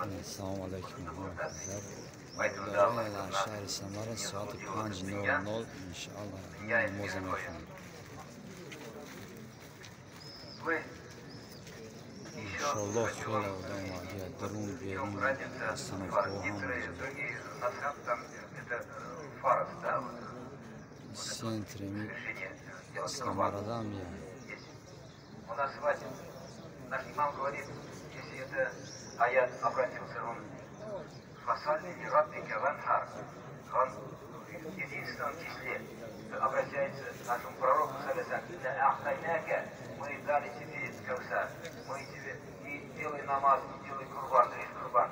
Assalomu alaykum arkadaşlar. Mevlana şehri Samara saat 5:00 inşallah namazını okuyun. İnşallah şöyle odama ya durum verin aslında doğum центрами Самарадан я. У нас хватит. Наш имам говорит, если это аят обратился, он фасальный лираббика ванхар. Он в единственном числе обращается к нашему пророку, мы дали тебе кавсар, мы тебе и делай намаз, и делай курбан, рис курбан.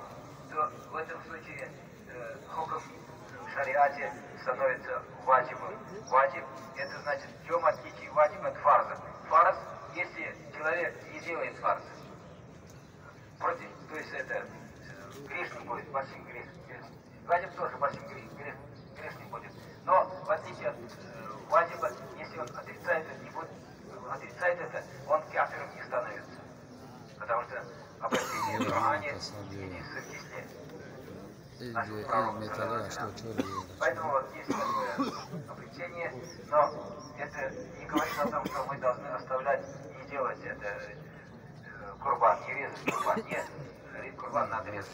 То в этом случае хукм в шариате становится ваджибом. Ваджиб — это значит, в чем отличие ваджиба от фарза. Фарз, если человек не делает фарз, против, то есть это грешным будет, большим грешным. Ваджиб тоже большим грешным будет. Но в отличие от ваджиба, если он отрицает это, не будет, отрицает это, он кафиром не становится. Потому что обращение в Коране единственное в числе. Поэтому вот есть такое облегчение, но это не говорит о том, что мы должны оставлять и не делать это курбан, не резать курбан. Нет, курбан надо резать.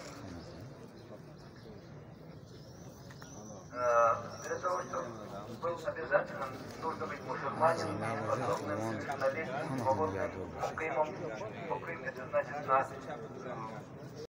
Для того, чтобы был обязательно, нужно быть мусульманин, способным совершеннолетним, свободным, мукимом. Муким — это значит на